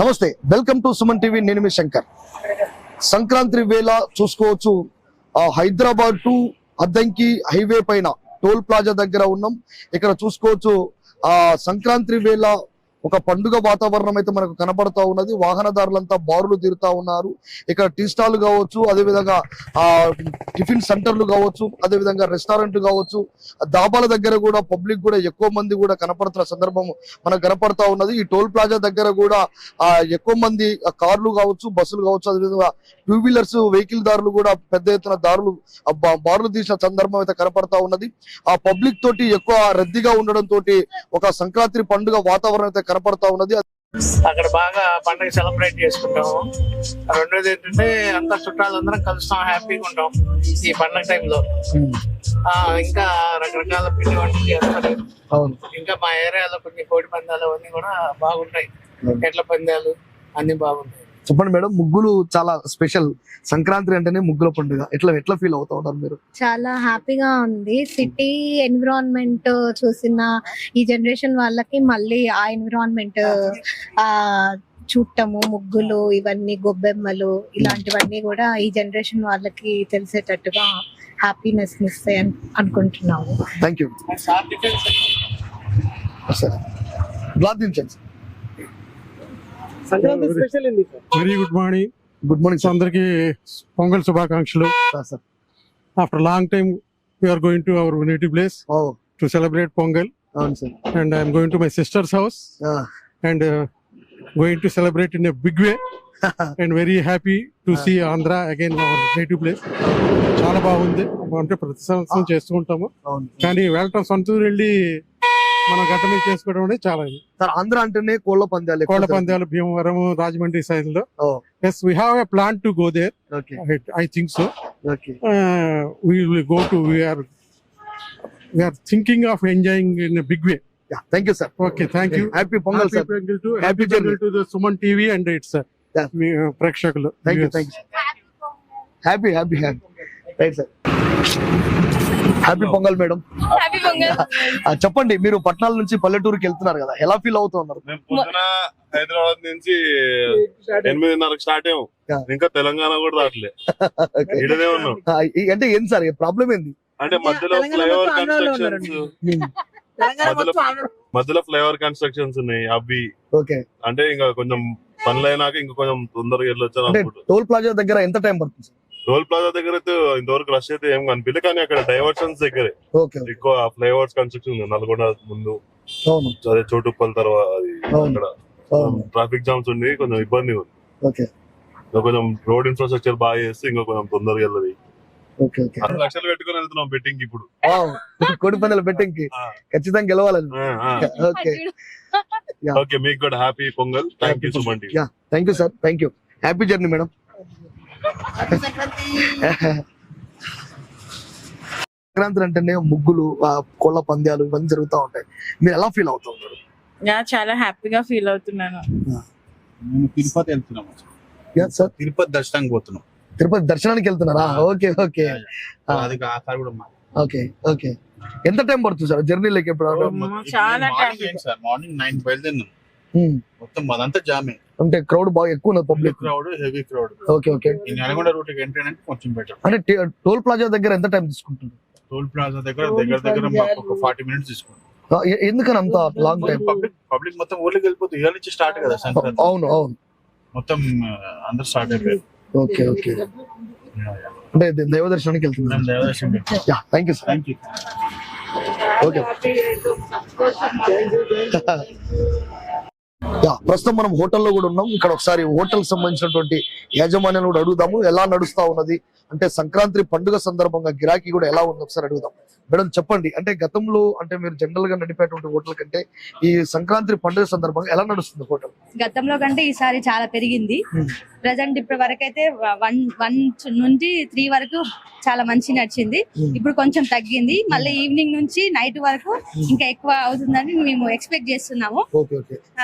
నమస్తే, welcome to Suman TV. నేను మీ శంకర్. సంక్రాంతి వేళ చూసుకోవచ్చు, హైదరాబాద్ టు అద్దంకి హైవే పైన టోల్ ప్లాజా దగ్గర ఉన్నాం. ఇక్కడ చూసుకోవచ్చు సంక్రాంతి వేళ ఒక పండుగ వాతావరణం అయితే మనకు కనబడతా ఉన్నది. వాహనదారులంతా బారులు తీరుతా ఉన్నారు. ఇక్కడ టీ స్టాల్ కావచ్చు, అదేవిధంగా టిఫిన్ సెంటర్లు కావచ్చు, అదేవిధంగా రెస్టారెంట్ కావచ్చు, దాబాల దగ్గర కూడా పబ్లిక్ కూడా ఎక్కువ మంది కూడా కనపడుతున్న సందర్భం మనకు కనపడతా ఉన్నది. ఈ టోల్ ప్లాజా దగ్గర కూడా ఎక్కువ మంది కార్లు కావచ్చు, బస్సులు కావచ్చు, అదేవిధంగా టూ వీలర్స్ వెహికల్ దారులు కూడా పెద్ద ఎత్తున బారులు తీసిన సందర్భం అయితే కనపడతా ఉన్నది. ఆ పబ్లిక్ తోటి ఎక్కువ రద్దీగా ఉండడం తోటి ఒక సంక్రాంతి పండుగ వాతావరణం అయితే కనపడతా ఉన్నది. అక్కడ బాగా పండుగ సెలబ్రేట్ చేసుకుంటాము. రెండోది ఏంటంటే అంతా చుట్టాలందరం కలుస్తాం, హ్యాపీగా ఉంటాం ఈ పండుగ టైంలో. ఇంకా రకరకాల పిండి వంటలు చేస్తారు. ఇంకా మా ఏరియాలో కొన్ని కోడి పందాలు అవన్నీ కూడా బాగుంటాయి. ఎడ్ల పందాలు అన్ని బాగుంటాయి. చెప్పండి మేడం, ముగ్గులు చాలా స్పెషల్. సంక్రాంతి అంటేనే ముగ్గుల పండుగ. ఎట్లా ఫీల్ అవుతా ఉన్నారు మీరు? చాలా హ్యాపీగా ఉంది. సిటీ ఎన్విరాన్మెంట్ చూసిన ఈ జనరేషన్ వాళ్ళకి మళ్ళీ ఆ ఎన్విరాన్మెంట్ చూడటము, ముగ్గులు, ఇవన్నీ గొబ్బెమ్మలు, ఇలాంటివన్నీ కూడా ఈ జనరేషన్ వాళ్ళకి తెలిసేటట్టుగా హ్యాపీనెస్ ఇస్తాయి అనుకుంటున్నాము. Thank you. Very good morning. Good morning అందరికి పొంగల్ శుభాకాంక్షలు. After long time we are going to our native place to celebrate Pongal. And I am going to my sister's house and going to celebrate in a big way and very happy to see Andhra again, our native place. చాలా బాగుంది. అంటే ప్రతి సంవత్సరం చేస్తూ ఉంటాము, కానీ వెళ్ళటం సొంతూరు వెళ్ళి మనం గట్ట మీద చేసుకోవడం అనేది చాలా. ఆంధ్ర అంటేనే కోళ్ల పందాలు, భీమవరం, రాజమండ్రి సైడ్ లో. Yes, we have a plan to go there. I think so. We will go to. We are thinking of enjoying in a big way. Thank you, sir. Okay, thank you. Happy Pongal, sir. Happy Pongal to the Suman TV and its ప్రేక్షకులు. Thank you. Happy. Right, sir. Happy pongal madam. చెప్పండి, మీరు పట్టణాల నుంచి పల్లెటూరుకి వెళ్తున్నారు కదా, ఎలా feel అవుతున్నారు? హైదరాబాద్ నుంచి 8:30 స్టార్ట్ అయ్యాం, ఇంకా తెలంగాణ కూడా రావట్లే. ఇక్కడనే ఉన్నాం. అంటే ఏంటి సార్ ప్రాబ్లం ఏంది? అంటే మధ్యలో ఫ్లైఓవర్ కన్స్ట్రక్షన్స్ ఉన్నాయి. అవి అంటే ఇంకా కొంచెం పనులు అయినాక ఇంకా కొంచెం తొందరగా వెళ్ళొచ్చాను. టోల్ ప్లాజా దగ్గర ఎంత టైం పడుతుంది? టోల్ ప్లాజా దగ్గర అయితే ఇంతవరకు రష్ అయితే ఏం కనిపించలేదు, కానీ అక్కడ డైవర్షన్స్ దగ్గరే ఎక్కువ ఫ్లైఓవర్స్ కన్స్ట్రక్షన్ ఉంది. నల్గొండ ముందు, అదే చోటుప్పల్ తర్వాత అక్కడ ట్రాఫిక్ జామ్స్ ఉండి కొంచెం ఇబ్బంది ఉంది. కొంచెం రోడ్ ఇన్ఫ్రాస్ట్రక్చర్ బాగా చేస్తే ఇంకా కొంచెం తొందరగా వెళ్ళదు. 6 లక్షలు పెట్టుకుని వెళ్తున్నాం బెట్టింగ్ కి. ఇప్పుడు కోడి పందాల బెట్టింగ్ కి ఖచ్చితంగా గెలవాలని. ఓకే, మీకు కూడా happy Pongal. Thank you so much. Thank you sir. Thank you. Happy journey madam. Sankranti అంటేనే ముగ్గులు, కోళ్ల పందాలు ఇవన్నీ జరుగుతూ ఉంటాయి. మీరు ఎలా ఫీల్ అవుతూ ఉంటారు? చాలా హ్యాపీగా ఫీల్ అవుతున్నాను. తిరుపతి వెళ్తున్నాం. తిరుపతి దర్శనానికి పోతున్నాం. తిరుపతి దర్శనానికి వెళ్తున్నారా? ఓకే. ఓకే. ఎంత టైం పడుతుంది సార్ జర్నీలోకి? చాలా మార్నింగ్ 9 బయలుదేరినాం. మొత్తం అదంతా జామే. అంటే క్రౌడ్ బాగా ఎక్కువ ఉన్నది, public crowd, heavy crowd. Okay. Nalgonda route కి ఎంట్రీ అంటే కొంచెం బెటర్. అంటే టోల్ ప్లాజా దగ్గర ఎంత టైం తీసుకుంటుంది? టోల్ ప్లాజా దగ్గర ఒక 40 మినిట్స్ తీసుకుంటాం. ఎందుకని అంత లాంగ్ టైం? పబ్లిక్ మొత్తం ఊర్లోకి వెళ్ళిపోతుంది. ఇవాళ నుంచి స్టార్ట్ కదా సంక్రాంతి. అవును. మొత్తం అందరు స్టార్ట్ అయిపోయారు. ఓకే. అంటే దైవ దర్శనానికి వెళ్తున్నాం. Thank you sir. Thank you. Okay. ప్రస్తుతం మనం హోటల్లో కూడా ఉన్నాం. ఇక్కడ ఒకసారి హోటల్ సంబంధించినటువంటి యాజమాన్యాన్ని కూడా అడుగుదాము, ఎలా నడుస్తా ఉన్నది, అంటే సంక్రాంతి పండుగ సందర్భంగా గిరాకీ కూడా ఎలా ఉంది ఒకసారి అడుగుదాం. మేడం చెప్పండి, అంటే గతంలో అంటే మీరు జనరల్ గా నడిపేటువంటి హోటల్ కంటే ఈ సంక్రాంతి పండుగ సందర్భంగా ఎలా నడుస్తుంది హోటల్? గతంలో కంటే ఈసారి చాలా పెరిగింది. ప్రజెంట్ ఇప్పటి వరకు అయితే 1 నుంచి 3 వరకు చాలా మంచి నడిచింది. ఇప్పుడు కొంచెం తగ్గింది. మళ్ళీ ఈవినింగ్ నుంచి నైట్ వరకు ఇంకా ఎక్కువ అవుతుందని మేము ఎక్స్పెక్ట్ చేస్తున్నాము.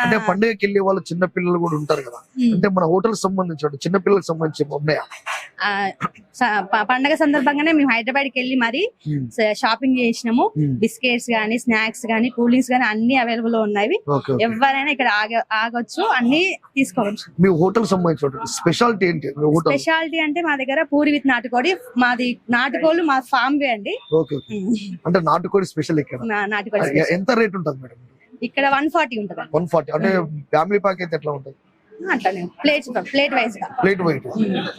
అంటే పండుగకి వెళ్ళే వాళ్ళు చిన్న పిల్లలు కూడా ఉంటారు కదా, అంటే మన హోటల్ సంబంధించి చిన్న పిల్లలకు సంబంధించి ఉన్నాయా? పండగ సందర్భంగానే మేము హైదరాబాద్కి వెళ్ళి మరి షాపింగ్ చేసినాము. బిస్కెట్స్ గానీ, స్నాక్స్ గానీ, కూల్ డ్రింక్స్ గానీ అన్ని అవైలబుల్ లో ఉన్నాయి. ఎవరైనా ఇక్కడ ఆగొచ్చు, అన్ని తీసుకోవచ్చు. మీ హోటల్ సంబంధించిన స్పెషాలిటీ ఏంటి? స్పెషాలిటీ అంటే మా దగ్గర పూరి విత్ నాటుకోడి, మాది నాటుకోళ్ళు మా ఫామ్ వే అండి. అంటే నాటుకోడి స్పెషల్ ఇక్కడ నాటుకోడి ఎంత రేట్ ఉంటుంది మేడం? ఇక్కడ 140 ఉంటుంది. 140 అంటే ఫ్యామిలీ ప్యాక్ అయితే ఎట్లా ఉంటుంది? అట్లానే ప్లేట్ వైజ్ గా. ప్లేట్ వైట్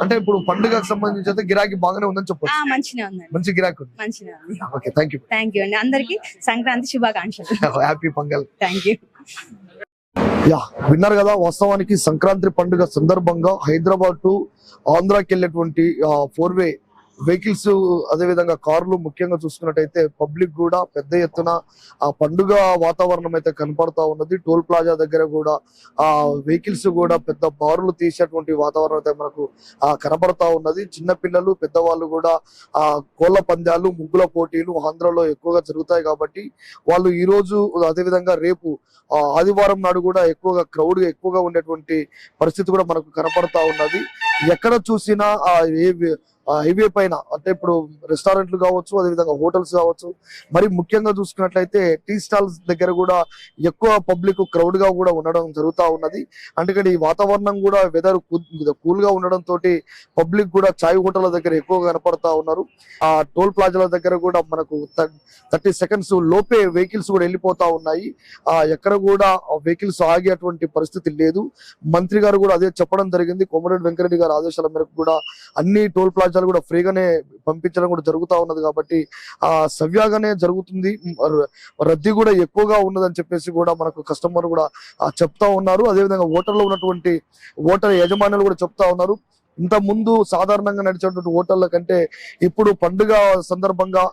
అంటే ఇప్పుడు పండుగకు సంబంధించి అయితే గిరాకీ బాగానే ఉందని చెప్పొచ్చు. మంచిగా ఉందండి, మంచి గిరాకీ ఉంది. మంచిగా ఉంది. ఓకే, థ్యాంక్ యూ అండి. అందరికి సంక్రాంతి శుభాకాంక్షలు. హ్యాపీ పొంగల్. Thank you. విన్నారు కదా, వాస్తవానికి సంక్రాంతి పండుగ సందర్భంగా హైదరాబాద్ టు ఆంధ్రాకి వెళ్ళేటువంటి 4-way వెహికల్స్, అదే విధంగా కార్లు ముఖ్యంగా చూసుకున్నట్టయితే పబ్లిక్ కూడా పెద్ద ఎత్తున ఆ పండుగ వాతావరణం అయితే కనపడతా ఉన్నది. టోల్ ప్లాజా దగ్గర కూడా ఆ వెహికల్స్ కూడా పెద్ద బారులు తీసేటువంటి వాతావరణం అయితే మనకు కనపడతా ఉన్నది. చిన్న పిల్లలు, పెద్దవాళ్ళు కూడా ఆ కోళ్ల పందాలు, ముగ్గుల పోటీలు ఆంధ్రలో ఎక్కువగా జరుగుతాయి కాబట్టి వాళ్ళు ఈ రోజు, అదే విధంగా రేపు ఆదివారం నాడు కూడా ఎక్కువగా ఉండేటువంటి పరిస్థితి కూడా మనకు కనపడతా ఉన్నది. ఎక్కడ చూసినా హైవే పైన అంటే ఇప్పుడు రెస్టారెంట్లు కావచ్చు, అదేవిధంగా హోటల్స్ కావచ్చు, మరి ముఖ్యంగా చూసుకున్నట్లయితే టీ స్టాల్స్ దగ్గర కూడా ఎక్కువ పబ్లిక్ క్రౌడ్ గా కూడా ఉండడం జరుగుతూ ఉన్నది. అందుకని ఈ వాతావరణం కూడా వెదర్ కూల్ గా ఉండడం తోటి పబ్లిక్ కూడా చాయ్ హోటల్ దగ్గర ఎక్కువగా కనపడతా ఉన్నారు. ఆ టోల్ ప్లాజాల దగ్గర కూడా మనకు 30 seconds లోపే వెహికల్స్ కూడా వెళ్ళిపోతా ఉన్నాయి. ఎక్కడ కూడా వెహికల్స్ ఆగేటువంటి పరిస్థితి లేదు. మంత్రి గారు కూడా అదే చెప్పడం జరిగింది. కోమటిరెడ్డి వెంకరెడ్డి గారి ఆదేశాల మేరకు కూడా అన్ని టోల్ ప్లాజాలు కూడా ఫ్రీగానే పంపించడం కూడా జరుగుతా ఉన్నది కాబట్టి సవ్యాగానే జరుగుతుంది. రద్దీ కూడా ఎక్కువగా ఉన్నదని చెప్పేసి కూడా మనకు కస్టమర్ కూడా చెప్తా ఉన్నారు. అదేవిధంగా హోటల్లో ఉన్నటువంటి హోటల్ యజమానులు కూడా చెప్తా ఉన్నారు. ఇంత ముందు సాధారణంగా నడిచేటువంటి హోటళ్ల కంటే ఇప్పుడు పండుగ సందర్భంగా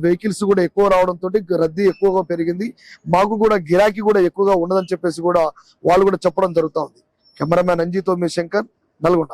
వెహికల్స్ కూడా ఎక్కువ రావడంతో రద్దీ ఎక్కువగా పెరిగింది. మాకు కూడా గిరాకీ కూడా ఎక్కువగా ఉండదని చెప్పేసి కూడా వాళ్ళు కూడా చెప్పడం జరుగుతా ఉంది. కెమెరామ్యాన్ అంజీతో మీ శంకర్, నల్గొండ.